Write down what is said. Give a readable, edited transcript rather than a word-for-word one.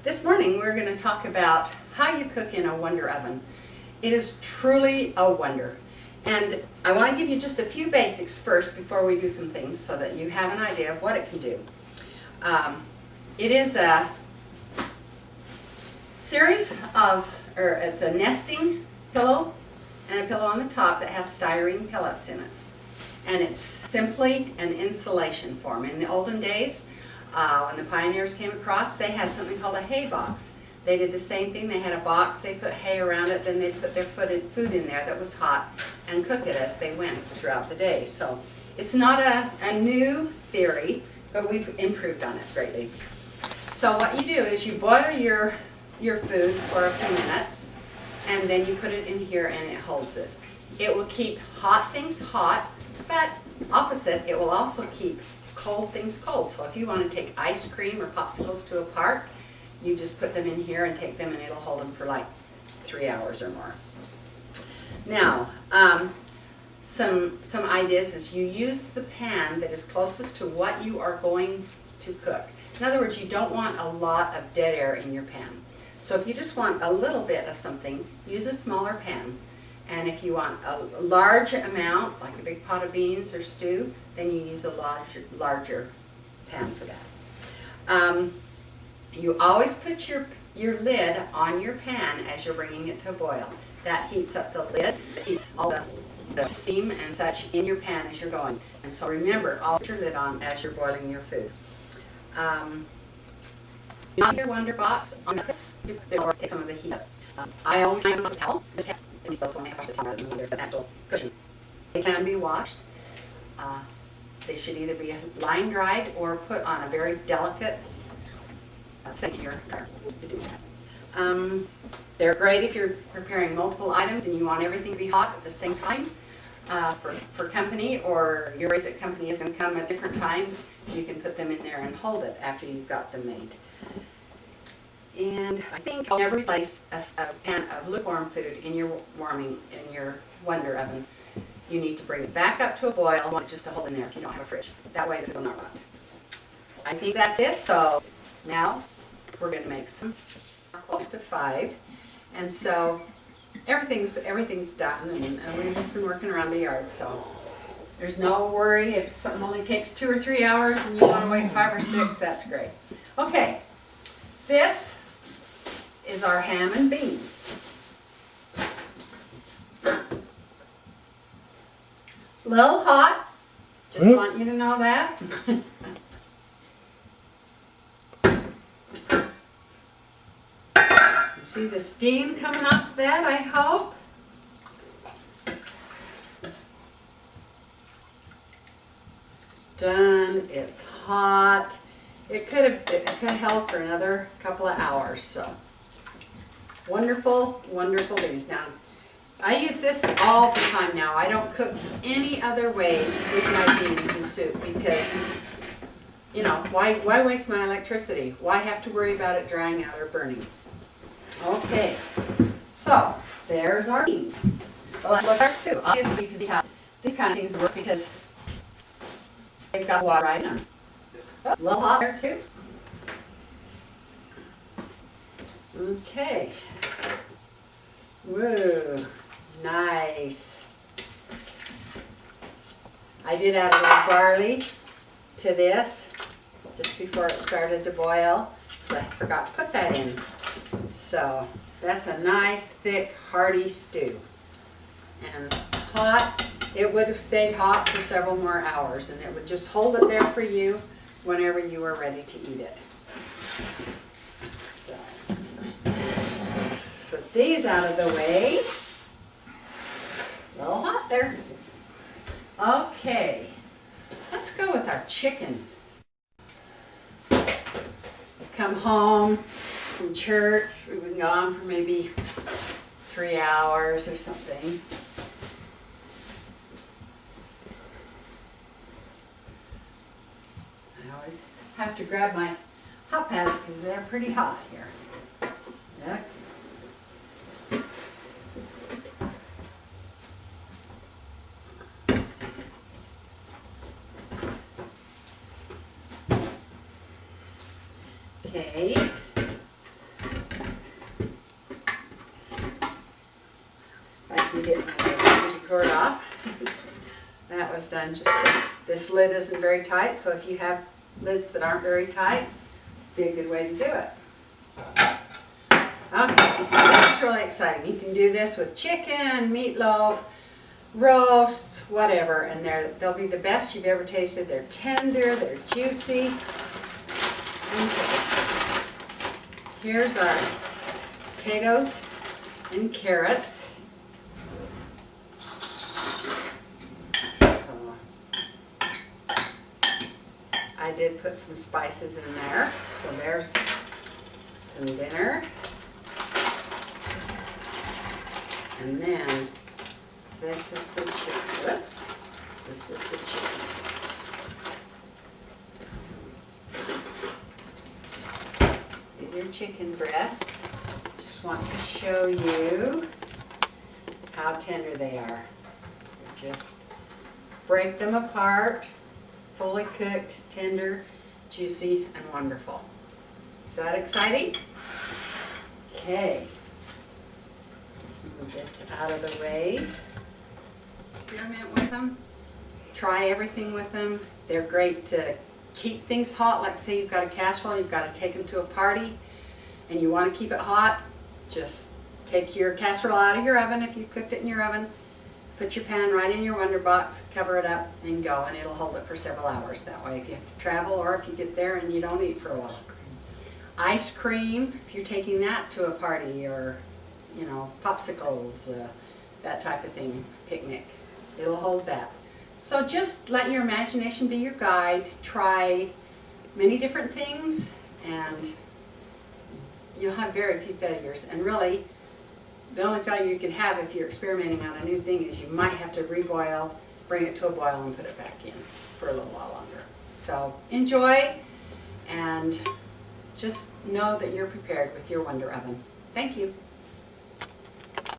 This morning we're going to talk about how you cook in a Wonder Oven. It is truly a wonder. And I want to give you just a few basics first before we do some things so that you have an idea of what it can do. It is a series of, it's a nesting pillow and a pillow on the top that has styrene pellets in it. And it's simply an insulation form. In the olden days, when the pioneers came across, they had something called a hay box. They did the same thing. They had a box, they put hay around it, then they put their food in there that was hot and cook it as they went throughout the day. So it's not a new theory, but we've improved on it greatly. So what you do is you boil your food for a few minutes, and then you put it in here and it holds it. It will keep hot things hot, but opposite, it will also keep cold things cold. So if you want to take ice cream or popsicles to a park, you just put them in here and take them and it'll hold them for like 3 hours or more. Now, some ideas is you use the pan that is closest to what you are going to cook. In other words, you don't want a lot of dead air in your pan. So if you just want a little bit of something, use a smaller pan. And if you want a large amount, like a big pot of beans or stew, then you use a larger pan for that. You always put your lid on your pan as you're bringing it to a boil. That heats up the lid, that keeps all the steam and such in your pan as you're going. And so remember, always put your lid on as you're boiling your food. Not your Wonder Box on this, or take some of the heat up. I always use a towel. This has only wash the towel and the actual cushion. They can be washed. They should either be line dried or put on a very delicate setting in your dryer to do that. They're great if you're preparing multiple items and you want everything to be hot at the same time. For company, or you're worried that company is going to come at different times, you can put them in there and hold it after you've got them made. And I think I'll never replace a pan of lukewarm food in your Wonder Oven. You need to bring it back up to a boil. You want it just to hold in there if you don't have a fridge. That way the food will not rot. I think that's it. So now we're going to make some close to 5. And so everything's done, and we've just been working around the yard. So there's no worry if something only takes 2 or 3 hours and you want to wait 5 or 6. That's great. Okay, this is our ham and beans. Little hot, just want you to know that. You see the steam coming off that, I hope. It's done, it's hot. It could have held for another couple of hours, so. Wonderful, wonderful beans. Now, I use this all the time now. I don't cook any other way with my beans and soup because, you know, why waste my electricity? Why have to worry about it drying out or burning? Okay, so there's our beans. Well, let's look at our stew. Obviously, you can see how these kind of things work because they've got water right in them. Oh, a little hot there too. Okay. Whoa, nice. I did add a little barley to this just before it started to boil, so I forgot to put that in. So that's a nice, thick, hearty stew. And hot, it would have stayed hot for several more hours, and it would just hold it there for you whenever you were ready to eat it. So let's put these out of the way. A little hot there. Okay, let's go with our chicken. Come home from church, we've been gone for maybe 3 hours or something. I always have to grab my hot pads because they're pretty hot here. Yeah. Okay, was done just this lid isn't very tight, so if you have lids that aren't very tight, this would be a good way to do it. Okay, this is really exciting. You can do this with chicken, meatloaf, roasts, whatever, and they'll be the best you've ever tasted. They're tender, they're juicy. Okay. Here's our potatoes and carrots. So, I did put some spices in there, so there's some dinner. And then this is the chicken. Whoops. This is the chicken. These are chicken breasts. Just want to show you how tender they are. Just break them apart. Fully cooked, tender, juicy, and wonderful. Is that exciting? Okay. Let's move this out of the way. Experiment with them. Try everything with them. They're great to keep things hot. Like say you've got a casserole, you've got to take them to a party, and you want to keep it hot. Just take your casserole out of your oven if you cooked it in your oven. Put your pan right in your Wonder Box, cover it up, and go, and it'll hold it for several hours. That way, if you have to travel or if you get there and you don't eat for a while. Ice cream, if you're taking that to a party, or you know, popsicles, that type of thing, picnic. It'll hold that. So just let your imagination be your guide. Try many different things and you'll have very few failures. And really, the only failure you could have if you're experimenting on a new thing is you might have to reboil, bring it to a boil, and put it back in for a little while longer. So enjoy and just know that you're prepared with your Wonder Oven. Thank you.